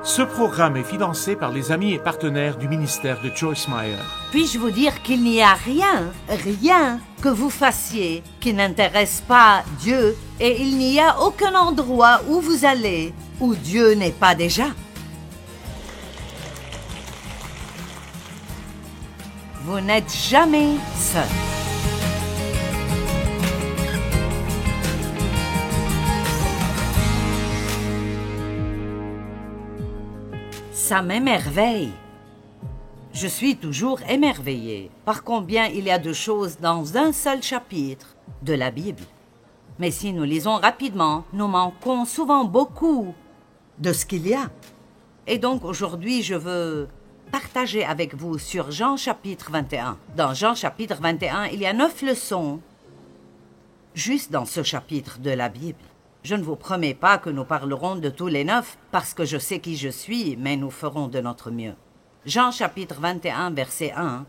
Ce programme est financé par les amis et partenaires du ministère de Joyce Meyer. Puis-je vous dire qu'il n'y a rien que vous fassiez qui n'intéresse pas Dieu, et il n'y a aucun endroit où vous allez où Dieu n'est pas déjà. Vous n'êtes jamais seul. Ça m'émerveille. Je suis toujours émerveillée par combien il y a de choses dans un seul chapitre de la Bible. Mais si nous lisons rapidement, nous manquons souvent beaucoup de ce qu'il y a. Et donc aujourd'hui, je veux partager avec vous sur Jean chapitre 21. Dans Jean chapitre 21, il y a 9 leçons juste dans ce chapitre de la Bible. Je ne vous promets pas que nous parlerons de tous les 9 parce que je sais qui je suis, mais nous ferons de notre mieux. Jean chapitre 21, verset 1.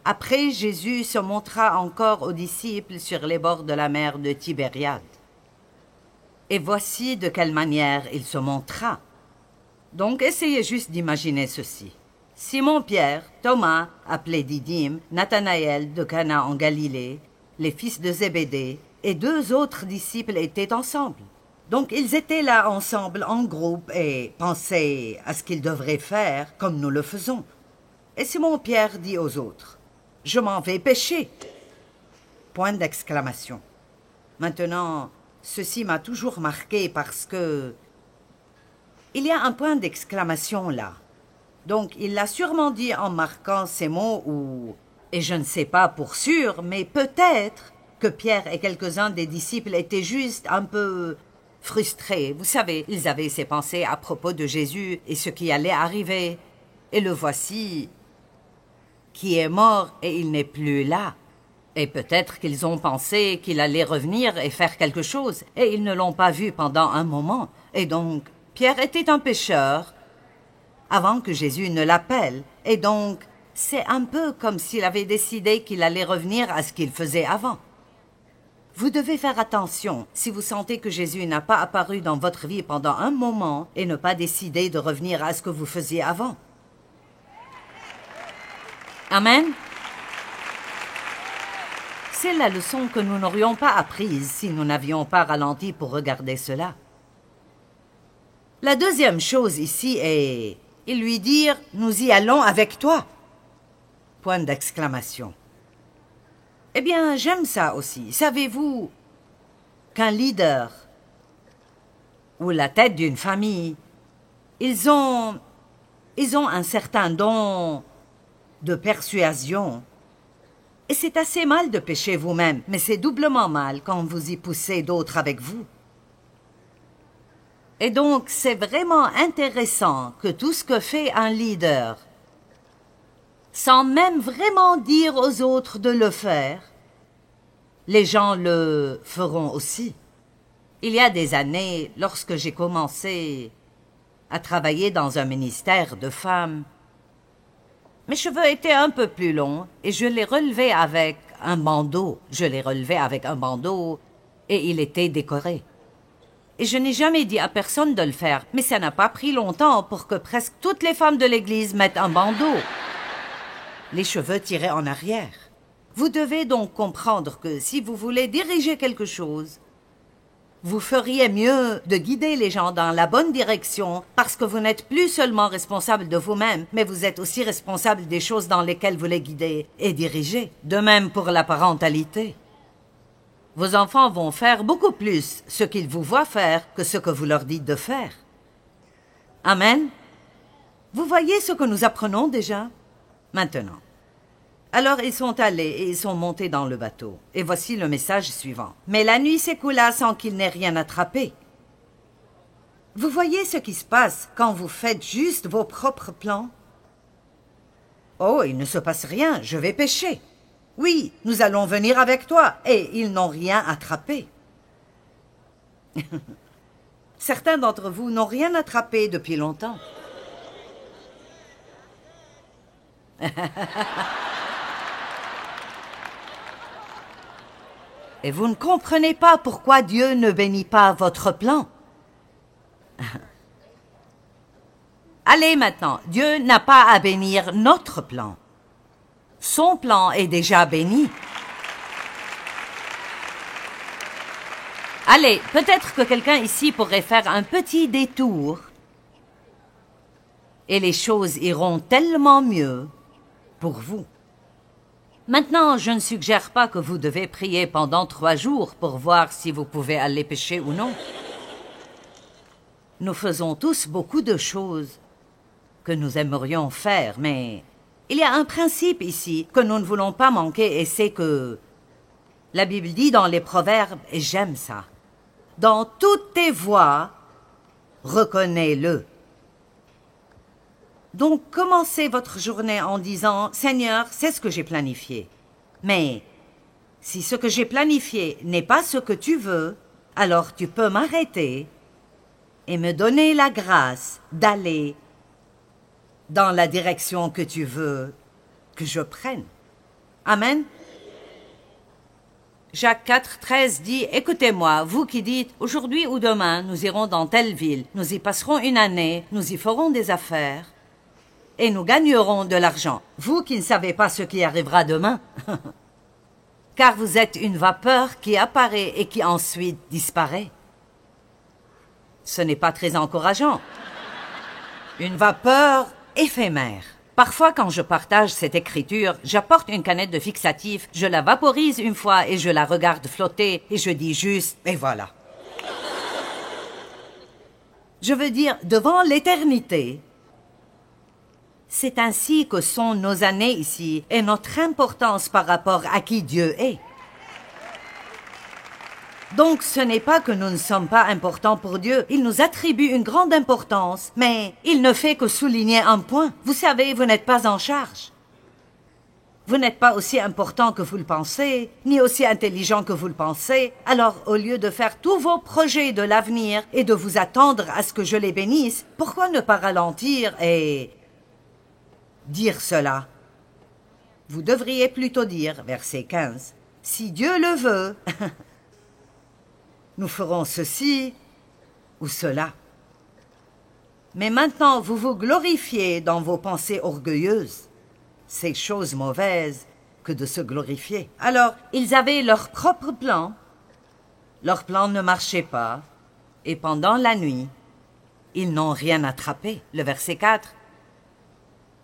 Après, Jésus se montra encore aux disciples sur les bords de la mer de Tibériade. Et voici de quelle manière il se montra. Donc, essayez juste d'imaginer ceci. Simon-Pierre, Thomas, appelé Didyme, Nathanaël de Cana en Galilée, les fils de Zébédée et 2 autres disciples étaient ensemble. Donc, ils étaient là ensemble en groupe et pensaient à ce qu'ils devraient faire comme nous le faisons. Et Simon-Pierre dit aux autres, « Je m'en vais pêcher. » Point d'exclamation. Maintenant, ceci m'a toujours marqué parce que il y a un point d'exclamation là. Donc, il l'a sûrement dit en marquant ces mots ou, et je ne sais pas pour sûr, mais peut-être que Pierre et quelques-uns des disciples étaient juste un peu frustrés. Vous savez, ils avaient ces pensées à propos de Jésus et ce qui allait arriver. Et le voici qui est mort et il n'est plus là. Et peut-être qu'ils ont pensé qu'il allait revenir et faire quelque chose, et ils ne l'ont pas vu pendant un moment. Et donc, Pierre était un pécheur avant que Jésus ne l'appelle. Et donc, c'est un peu comme s'il avait décidé qu'il allait revenir à ce qu'il faisait avant. Vous devez faire attention si vous sentez que Jésus n'a pas apparu dans votre vie pendant un moment et ne pas décider de revenir à ce que vous faisiez avant. Amen. C'est la leçon que nous n'aurions pas apprise si nous n'avions pas ralenti pour regarder cela. La deuxième chose ici est, ils lui dirent, « Nous y allons avec toi. » Point d'exclamation. Eh bien, j'aime ça aussi. Savez-vous qu'un leader ou la tête d'une famille, ils ont un certain don de persuasion. Et c'est assez mal de pécher vous-même, mais c'est doublement mal quand vous y poussez d'autres avec vous. Et donc, c'est vraiment intéressant que tout ce que fait un leader, sans même vraiment dire aux autres de le faire, les gens le feront aussi. Il y a des années, lorsque j'ai commencé à travailler dans un ministère de femmes, mes cheveux étaient un peu plus longs et je les relevais avec un bandeau. Et il était décoré. Et je n'ai jamais dit à personne de le faire, mais ça n'a pas pris longtemps pour que presque toutes les femmes de l'église mettent un bandeau. Les cheveux tirés en arrière. Vous devez donc comprendre que si vous voulez diriger quelque chose, vous feriez mieux de guider les gens dans la bonne direction parce que vous n'êtes plus seulement responsable de vous-même, mais vous êtes aussi responsable des choses dans lesquelles vous les guidez et dirigez. De même pour la parentalité. Vos enfants vont faire beaucoup plus ce qu'ils vous voient faire que ce que vous leur dites de faire. Amen. Vous voyez ce que nous apprenons déjà? Maintenant. Alors ils sont allés et ils sont montés dans le bateau. Et voici le message suivant. Mais la nuit s'écoula sans qu'il n'ait rien attrapé. Vous voyez ce qui se passe quand vous faites juste vos propres plans? Oh, il ne se passe rien, je vais pêcher. Oui, nous allons venir avec toi. Et ils n'ont rien attrapé. Certains d'entre vous n'ont rien attrapé depuis longtemps. Et vous ne comprenez pas pourquoi Dieu ne bénit pas votre plan. Allez maintenant, Dieu n'a pas à bénir notre plan. Son plan est déjà béni. Allez, peut-être que quelqu'un ici pourrait faire un petit détour. Et les choses iront tellement mieux pour vous. Maintenant, je ne suggère pas que vous devez prier pendant 3 jours pour voir si vous pouvez aller pécher ou non. Nous faisons tous beaucoup de choses que nous aimerions faire, mais il y a un principe ici que nous ne voulons pas manquer, et c'est que la Bible dit dans les Proverbes, et j'aime ça, « Dans toutes tes voies, reconnais-le. » Donc, commencez votre journée en disant « Seigneur, c'est ce que j'ai planifié. Mais si ce que j'ai planifié n'est pas ce que tu veux, alors tu peux m'arrêter et me donner la grâce d'aller dans la direction que tu veux que je prenne. » Amen. Jacques 4, 13 dit « Écoutez-moi, vous qui dites « Aujourd'hui ou demain, nous irons dans telle ville, nous y passerons une année, nous y ferons des affaires. » Et nous gagnerons de l'argent. Vous qui ne savez pas ce qui arrivera demain. Car vous êtes une vapeur qui apparaît et qui ensuite disparaît. Ce n'est pas très encourageant. Une vapeur éphémère. Parfois, quand je partage cette écriture, j'apporte une canette de fixatif, je la vaporise une fois et je la regarde flotter et je dis juste « et voilà ». Je veux dire, devant l'éternité, c'est ainsi que sont nos années ici et notre importance par rapport à qui Dieu est. Donc ce n'est pas que nous ne sommes pas importants pour Dieu, il nous attribue une grande importance, mais il ne fait que souligner un point. Vous savez, vous n'êtes pas en charge. Vous n'êtes pas aussi important que vous le pensez, ni aussi intelligent que vous le pensez. Alors, au lieu de faire tous vos projets de l'avenir et de vous attendre à ce que je les bénisse, pourquoi ne pas ralentir et dire cela? Vous devriez plutôt dire, verset 15, « Si Dieu le veut, nous ferons ceci ou cela. » Mais maintenant, vous vous glorifiez dans vos pensées orgueilleuses. C'est chose mauvaise que de se glorifier. Alors, ils avaient leur propre plan. Leur plan ne marchait pas. Et pendant la nuit, ils n'ont rien attrapé. Le verset 4.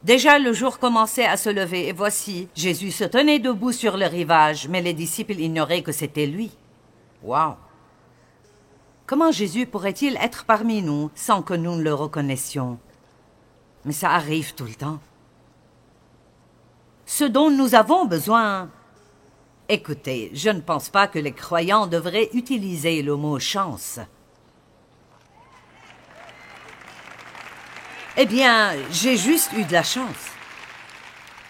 Déjà le jour commençait à se lever, et voici, Jésus se tenait debout sur le rivage, mais les disciples ignoraient que c'était lui. Wow! Comment Jésus pourrait-il être parmi nous sans que nous ne le reconnaissions? Mais ça arrive tout le temps. Ce dont nous avons besoin... Écoutez, je ne pense pas que les croyants devraient utiliser le mot « chance ». Eh bien, j'ai juste eu de la chance.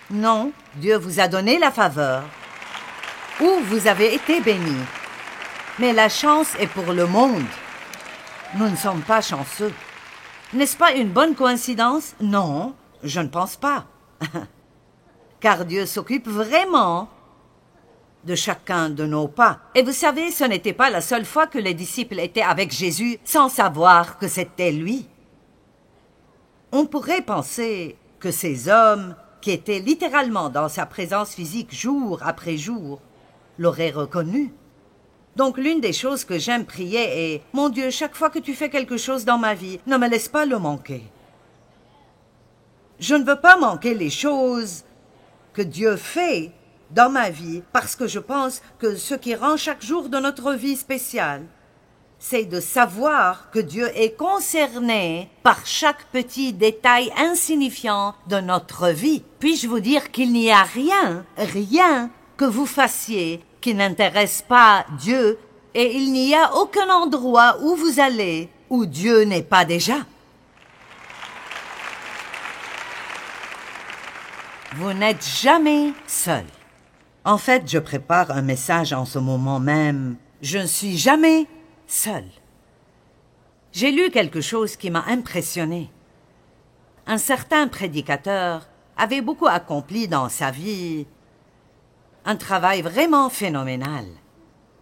Non, Dieu vous a donné la faveur, ou vous avez été béni. Mais la chance est pour le monde. Nous ne sommes pas chanceux. N'est-ce pas une bonne coïncidence? Non, je ne pense pas. Car Dieu s'occupe vraiment de chacun de nos pas. Et vous savez, ce n'était pas la seule fois que les disciples étaient avec Jésus sans savoir que c'était lui. On pourrait penser que ces hommes, qui étaient littéralement dans sa présence physique jour après jour, l'auraient reconnu. Donc l'une des choses que j'aime prier est « Mon Dieu, chaque fois que tu fais quelque chose dans ma vie, ne me laisse pas le manquer. » Je ne veux pas manquer les choses que Dieu fait dans ma vie parce que je pense que ce qui rend chaque jour de notre vie spécial, c'est de savoir que Dieu est concerné par chaque petit détail insignifiant de notre vie. Puis-je vous dire qu'il n'y a rien que vous fassiez qui n'intéresse pas Dieu, et il n'y a aucun endroit où vous allez où Dieu n'est pas déjà. Vous n'êtes jamais seul. En fait, je prépare un message en ce moment même. Je ne suis jamais seul. J'ai lu quelque chose qui m'a impressionné. Un certain prédicateur avait beaucoup accompli dans sa vie, un travail vraiment phénoménal.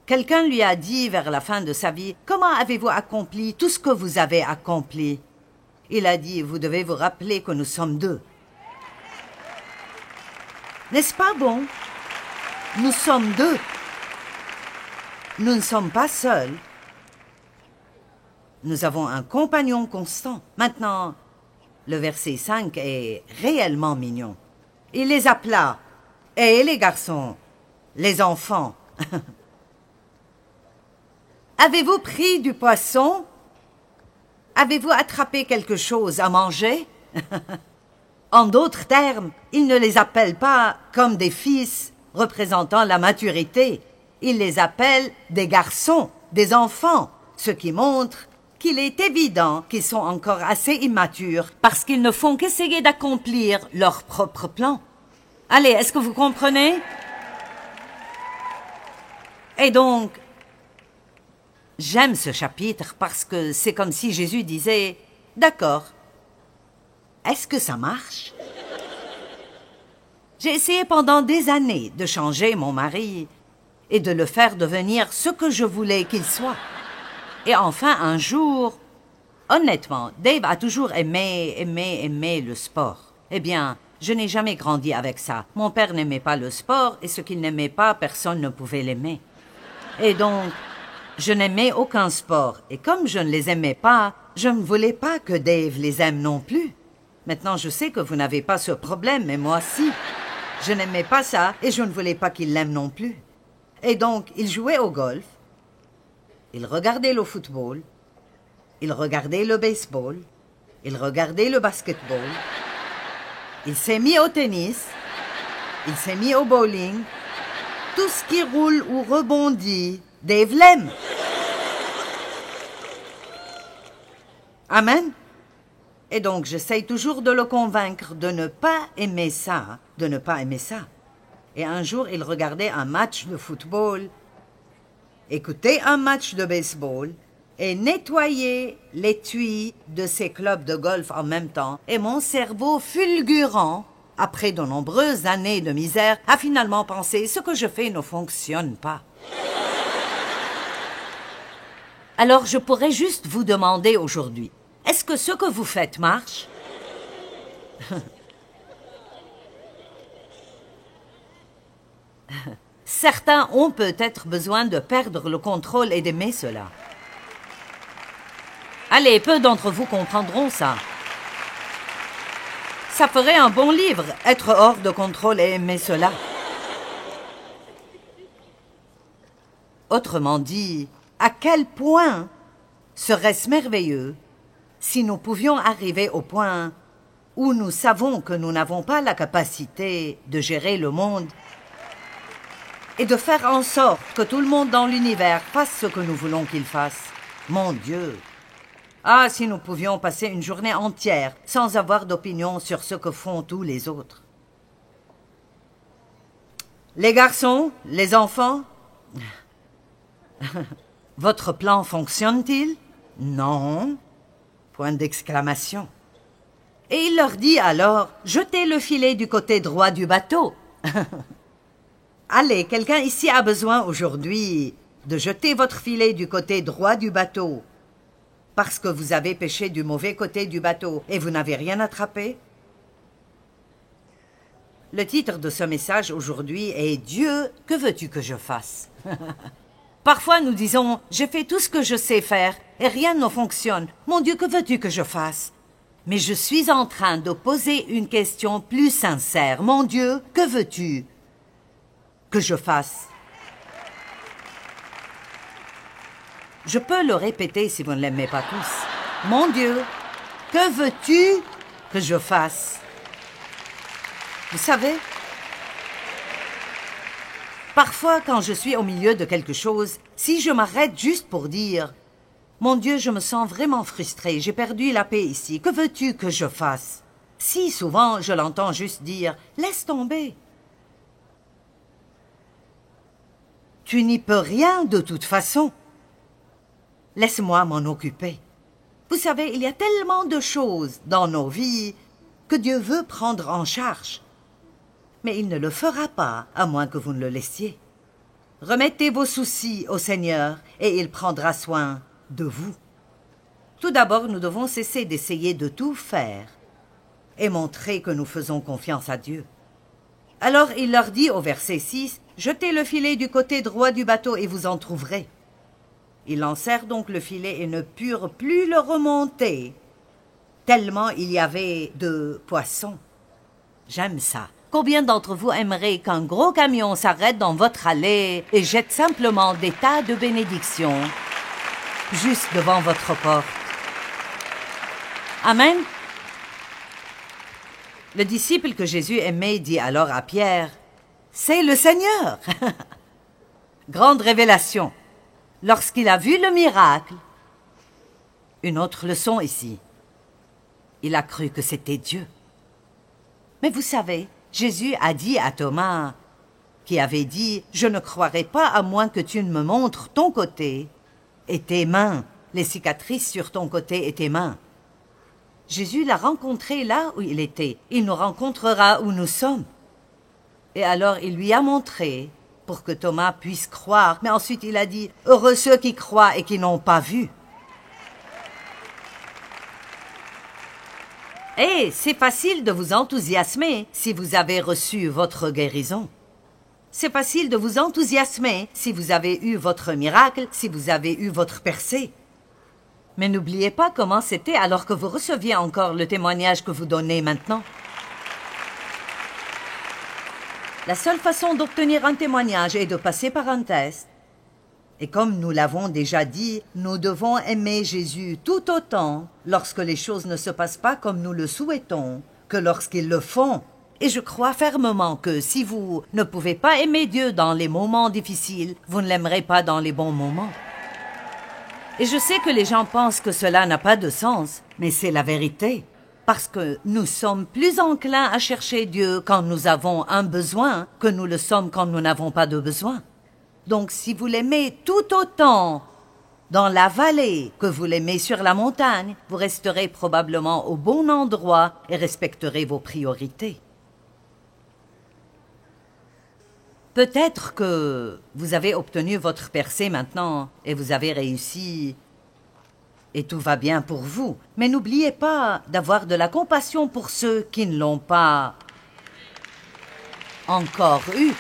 Quelqu'un lui a dit vers la fin de sa vie « Comment avez-vous accompli tout ce que vous avez accompli ?» Il a dit, vous devez vous rappeler que nous sommes deux. N'est-ce pas bon? Nous sommes deux. Nous ne sommes pas seuls. Nous avons un compagnon constant. Maintenant, le verset 5 est réellement mignon. Il les appela. Et les garçons, les enfants. Avez-vous pris du poisson? Avez-vous attrapé quelque chose à manger? En d'autres termes, il ne les appelle pas comme des fils représentant la maturité. Il les appelle des garçons, des enfants, ce qui montre qu'il est évident qu'ils sont encore assez immatures parce qu'ils ne font qu'essayer d'accomplir leur propre plan. Allez, est-ce que vous comprenez? Et donc, j'aime ce chapitre parce que c'est comme si Jésus disait « D'accord, est-ce que ça marche ?» J'ai essayé pendant des années de changer mon mari et de le faire devenir ce que je voulais qu'il soit. Et enfin, un jour, honnêtement, Dave a toujours aimé le sport. Eh bien, je n'ai jamais grandi avec ça. Mon père n'aimait pas le sport et ce qu'il n'aimait pas, personne ne pouvait l'aimer. Et donc, je n'aimais aucun sport. Et comme je ne les aimais pas, je ne voulais pas que Dave les aime non plus. Maintenant, je sais que vous n'avez pas ce problème, mais moi si. Je n'aimais pas ça et je ne voulais pas qu'il l'aime non plus. Et donc, il jouait au golf. Il regardait le football, il regardait le baseball, il regardait le basketball, il s'est mis au tennis, il s'est mis au bowling. Tout ce qui roule ou rebondit, Dave l'aime. Amen. Et donc, j'essaye toujours de le convaincre de ne pas aimer ça, de ne pas aimer ça. Et un jour, il regardait un match de football, écoutait un match de baseball et nettoyait l'étui de ses clubs de golf en même temps. Et mon cerveau fulgurant, après de nombreuses années de misère, a finalement pensé « ce que je fais ne fonctionne pas ». Alors je pourrais juste vous demander aujourd'hui, est-ce que ce que vous faites marche? Certains ont peut-être besoin de perdre le contrôle et d'aimer cela. Allez, peu d'entre vous comprendront ça. Ça ferait un bon livre, être hors de contrôle et aimer cela. Autrement dit, à quel point serait-ce merveilleux si nous pouvions arriver au point où nous savons que nous n'avons pas la capacité de gérer le monde et de faire en sorte que tout le monde dans l'univers fasse ce que nous voulons qu'il fasse. Mon Dieu! Ah, si nous pouvions passer une journée entière sans avoir d'opinion sur ce que font tous les autres. Les garçons, les enfants, votre plan fonctionne-t-il? Non. Point d'exclamation. Et il leur dit alors, jetez le filet du côté droit du bateau. Allez, quelqu'un ici a besoin aujourd'hui de jeter votre filet du côté droit du bateau parce que vous avez pêché du mauvais côté du bateau et vous n'avez rien attrapé? Le titre de ce message aujourd'hui est « Dieu, que veux-tu que je fasse ?» Parfois nous disons « J'ai fait tout ce que je sais faire et rien ne fonctionne. Mon Dieu, que veux-tu que je fasse ?» Mais je suis en train de poser une question plus sincère. « Mon Dieu, que veux-tu que je fasse ?» Je peux le répéter si vous ne l'aimez pas tous. « Mon Dieu, que veux-tu que je fasse ?» Vous savez, parfois quand je suis au milieu de quelque chose, si je m'arrête juste pour dire « Mon Dieu, je me sens vraiment frustré, j'ai perdu la paix ici, que veux-tu que je fasse ?» Si souvent je l'entends juste dire « Laisse tomber ». Tu n'y peux rien de toute façon. Laisse-moi m'en occuper. Vous savez, il y a tellement de choses dans nos vies que Dieu veut prendre en charge. Mais il ne le fera pas, à moins que vous ne le laissiez. Remettez vos soucis au Seigneur et il prendra soin de vous. Tout d'abord, nous devons cesser d'essayer de tout faire et montrer que nous faisons confiance à Dieu. Alors il leur dit au verset 6, « Jetez le filet du côté droit du bateau et vous en trouverez. » Ils lancèrent donc le filet et ne purent plus le remonter, tellement il y avait de poissons. J'aime ça. Combien d'entre vous aimeraient qu'un gros camion s'arrête dans votre allée et jette simplement des tas de bénédictions juste devant votre porte? Amen. Le disciple que Jésus aimait dit alors à Pierre, « C'est le Seigneur !» Grande révélation. Lorsqu'il a vu le miracle, une autre leçon ici. Il a cru que c'était Dieu. Mais vous savez, Jésus a dit à Thomas, qui avait dit « Je ne croirai pas à moins que tu ne me montres ton côté et tes mains, les cicatrices sur ton côté et tes mains. » Jésus l'a rencontré là où il était. Il nous rencontrera où nous sommes. Et alors il lui a montré pour que Thomas puisse croire. Mais ensuite il a dit « Heureux ceux qui croient et qui n'ont pas vu. » Et c'est facile de vous enthousiasmer si vous avez reçu votre guérison. C'est facile de vous enthousiasmer si vous avez eu votre miracle, si vous avez eu votre percée. Mais n'oubliez pas comment c'était alors que vous receviez encore le témoignage que vous donnez maintenant. La seule façon d'obtenir un témoignage est de passer par un test. Et comme nous l'avons déjà dit, nous devons aimer Jésus tout autant lorsque les choses ne se passent pas comme nous le souhaitons que lorsqu'ils le font. Et je crois fermement que si vous ne pouvez pas aimer Dieu dans les moments difficiles, vous ne l'aimerez pas dans les bons moments. Et je sais que les gens pensent que cela n'a pas de sens, mais c'est la vérité. Parce que nous sommes plus enclins à chercher Dieu quand nous avons un besoin que nous le sommes quand nous n'avons pas de besoin. Donc si vous l'aimez tout autant dans la vallée que vous l'aimez sur la montagne, vous resterez probablement au bon endroit et respecterez vos priorités. Peut-être que vous avez obtenu votre percée maintenant et vous avez réussi et tout va bien pour vous. Mais n'oubliez pas d'avoir de la compassion pour ceux qui ne l'ont pas encore eu.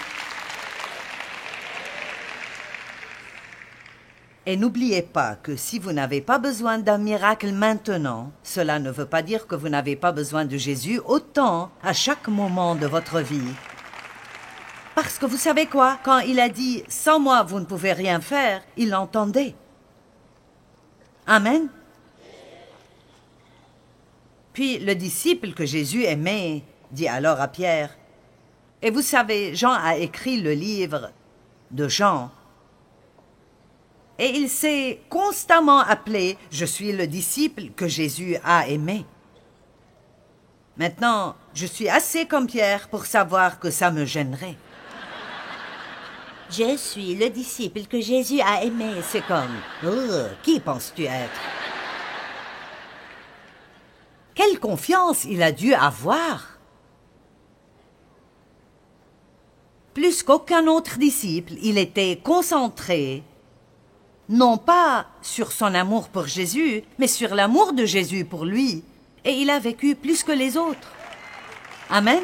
Et n'oubliez pas que si vous n'avez pas besoin d'un miracle maintenant, cela ne veut pas dire que vous n'avez pas besoin de Jésus autant à chaque moment de votre vie. Parce que vous savez quoi? Quand il a dit « Sans moi, vous ne pouvez rien faire », il l'entendait. Amen. Puis le disciple que Jésus aimait dit alors à Pierre, « Et vous savez, Jean a écrit le livre de Jean. Et il s'est constamment appelé « Je suis le disciple que Jésus a aimé ». Maintenant, je suis assez comme Pierre pour savoir que ça me gênerait. Je suis le disciple que Jésus a aimé. C'est comme « Qui penses-tu être ?» Quelle confiance il a dû avoir! Plus qu'aucun autre disciple, il était concentré, non pas sur son amour pour Jésus, mais sur l'amour de Jésus pour lui. Et il a vécu plus que les autres. Amen.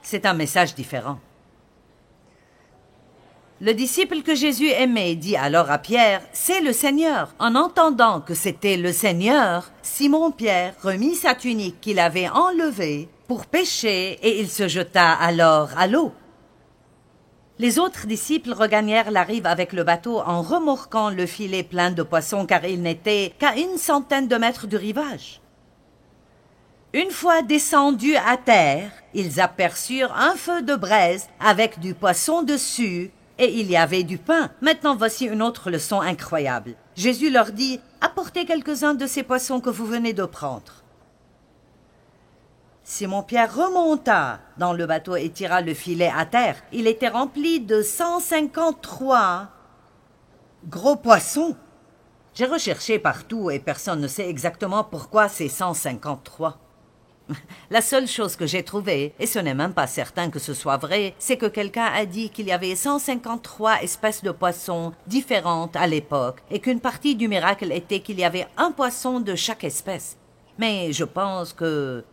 C'est un message différent. Le disciple que Jésus aimait dit alors à Pierre, « C'est le Seigneur. » En entendant que c'était le Seigneur, Simon-Pierre remit sa tunique qu'il avait enlevée pour pêcher et il se jeta alors à l'eau. Les autres disciples regagnèrent la rive avec le bateau en remorquant le filet plein de poissons car ils n'étaient qu'à 100 de mètres du rivage. Une fois descendus à terre, ils aperçurent un feu de braise avec du poisson dessus et il y avait du pain. Maintenant voici une autre leçon incroyable. Jésus leur dit « Apportez quelques-uns de ces poissons que vous venez de prendre. » Simon-Pierre remonta dans le bateau et tira le filet à terre. Il était rempli de 153 gros poissons. J'ai recherché partout et personne ne sait exactement pourquoi c'est 153. La seule chose que j'ai trouvée, et ce n'est même pas certain que ce soit vrai, c'est que quelqu'un a dit qu'il y avait 153 espèces de poissons différentes à l'époque et qu'une partie du miracle était qu'il y avait un poisson de chaque espèce. Mais je pense que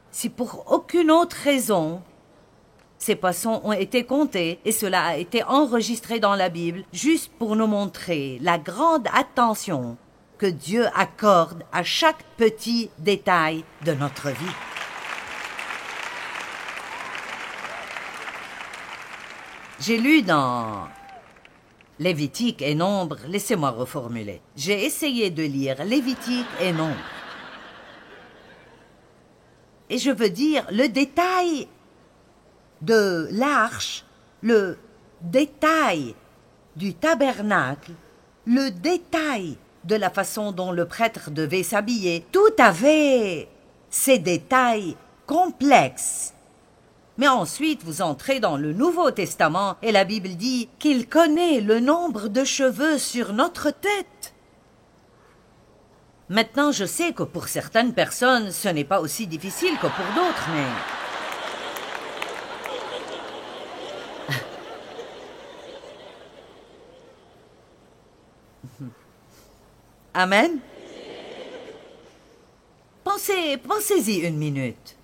si pour aucune autre raison, ces poissons ont été comptés et cela a été enregistré dans la Bible juste pour nous montrer la grande attention que Dieu accorde à chaque petit détail de notre vie. J'ai lu dans Lévitique et Nombre, laissez-moi reformuler. J'ai essayé de lire Lévitique et Nombre. Et je veux dire, le détail de l'arche, le détail du tabernacle, le détail de la façon dont le prêtre devait s'habiller, tout avait ces détails complexes. Mais ensuite, vous entrez dans le Nouveau Testament et la Bible dit qu'il connaît le nombre de cheveux sur notre tête. Maintenant, je sais que pour certaines personnes, ce n'est pas aussi difficile que pour d'autres, mais... Amen. Pensez-y une minute.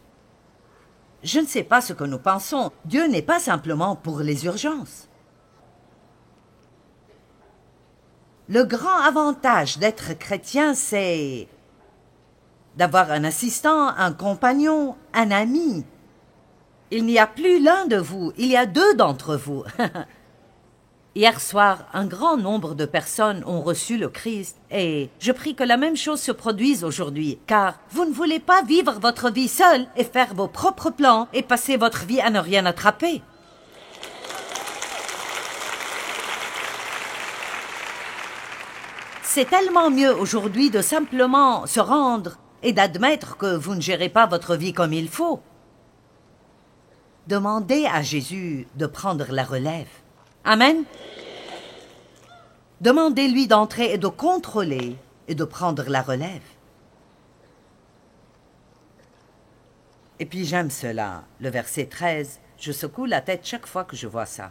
Je ne sais pas ce que nous pensons. Dieu n'est pas simplement pour les urgences. Le grand avantage d'être chrétien, c'est d'avoir un assistant, un compagnon, un ami. Il n'y a plus l'un de vous, il y a deux d'entre vous. Hier soir, un grand nombre de personnes ont reçu le Christ et je prie que la même chose se produise aujourd'hui, car vous ne voulez pas vivre votre vie seule et faire vos propres plans et passer votre vie à ne rien attraper. C'est tellement mieux aujourd'hui de simplement se rendre et d'admettre que vous ne gérez pas votre vie comme il faut. Demandez à Jésus de prendre la relève. Amen. Demandez-lui d'entrer et de contrôler et de prendre la relève. Et puis j'aime cela, le verset 13, je secoue la tête chaque fois que je vois ça.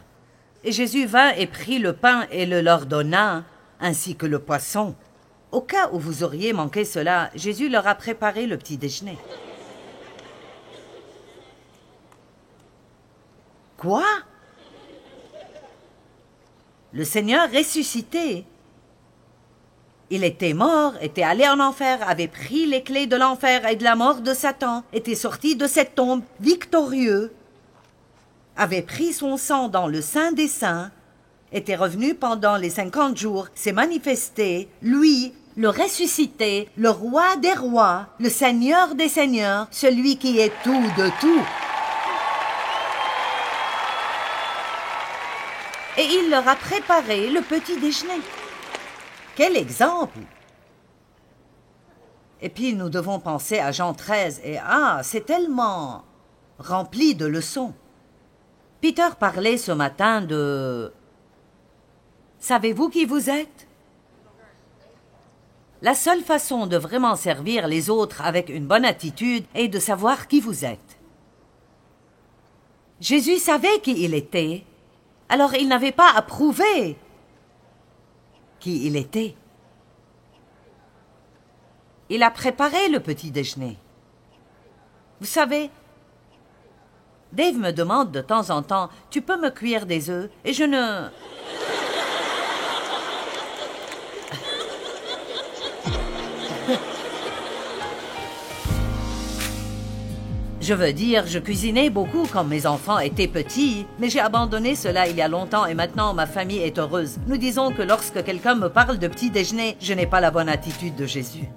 Et Jésus vint et prit le pain et le leur donna, ainsi que le poisson. Au cas où vous auriez manqué cela, Jésus leur a préparé le petit déjeuner. Quoi? Le Seigneur ressuscité. Il était mort, était allé en enfer, avait pris les clés de l'enfer et de la mort de Satan, était sorti de cette tombe victorieux, avait pris son sang dans le Saint des Saints, était revenu pendant les 50 jours, s'est manifesté, lui, le ressuscité, le roi des rois, le Seigneur des seigneurs, celui qui est tout de tout. Et il leur a préparé le petit déjeuner. Quel exemple! Et puis nous devons penser à Jean 13 et c'est tellement rempli de leçons. Peter parlait ce matin de... Savez-vous qui vous êtes? La seule façon de vraiment servir les autres avec une bonne attitude est de savoir qui vous êtes. Jésus savait qui il était. Alors il n'avait pas à prouver qui il était. Il a préparé le petit déjeuner. Vous savez, Dave me demande de temps en temps, tu peux me cuire des œufs? Et je ne... Je veux dire, je cuisinais beaucoup quand mes enfants étaient petits, mais j'ai abandonné cela il y a longtemps et maintenant ma famille est heureuse. Nous disons que lorsque quelqu'un me parle de petit déjeuner, je n'ai pas la bonne attitude de Jésus.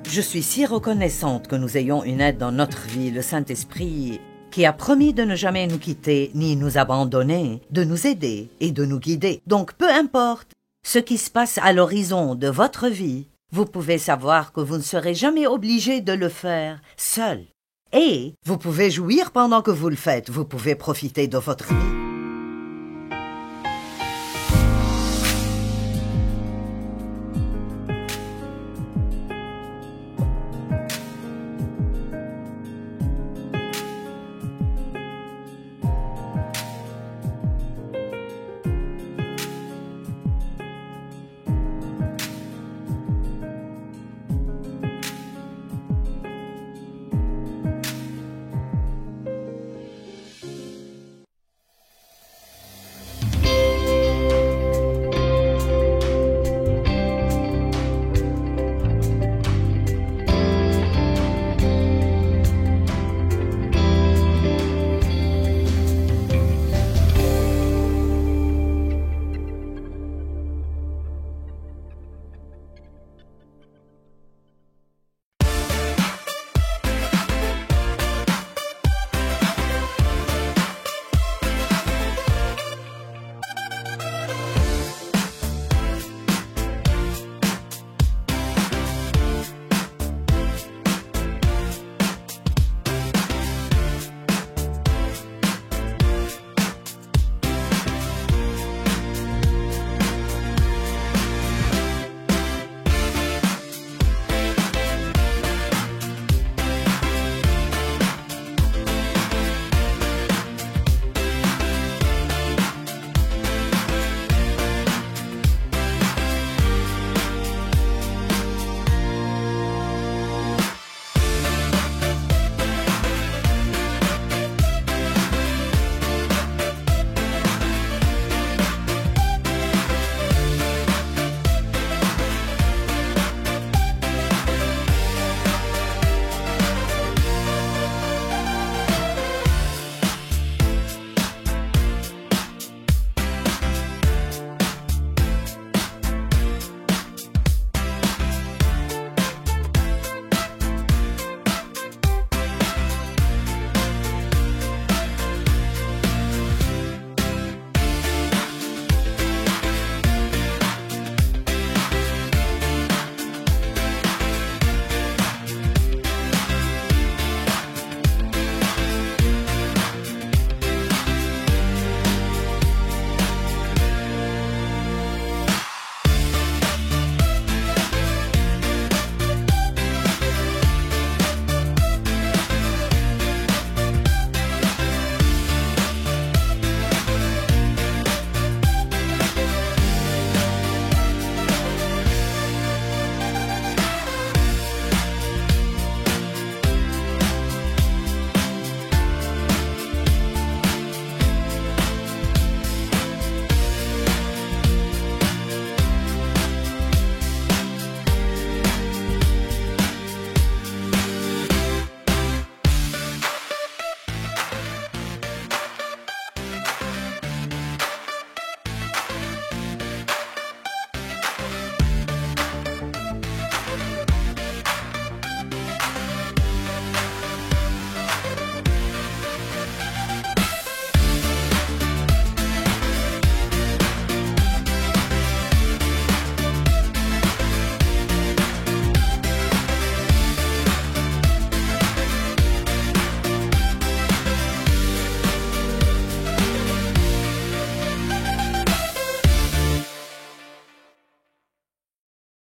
Je suis si reconnaissante que nous ayons une aide dans notre vie, le Saint-Esprit, qui a promis de ne jamais nous quitter ni nous abandonner, de nous aider et de nous guider. Donc peu importe ce qui se passe à l'horizon de votre vie, vous pouvez savoir que vous ne serez jamais obligé de le faire seul. Et vous pouvez jouir pendant que vous le faites, vous pouvez profiter de votre vie.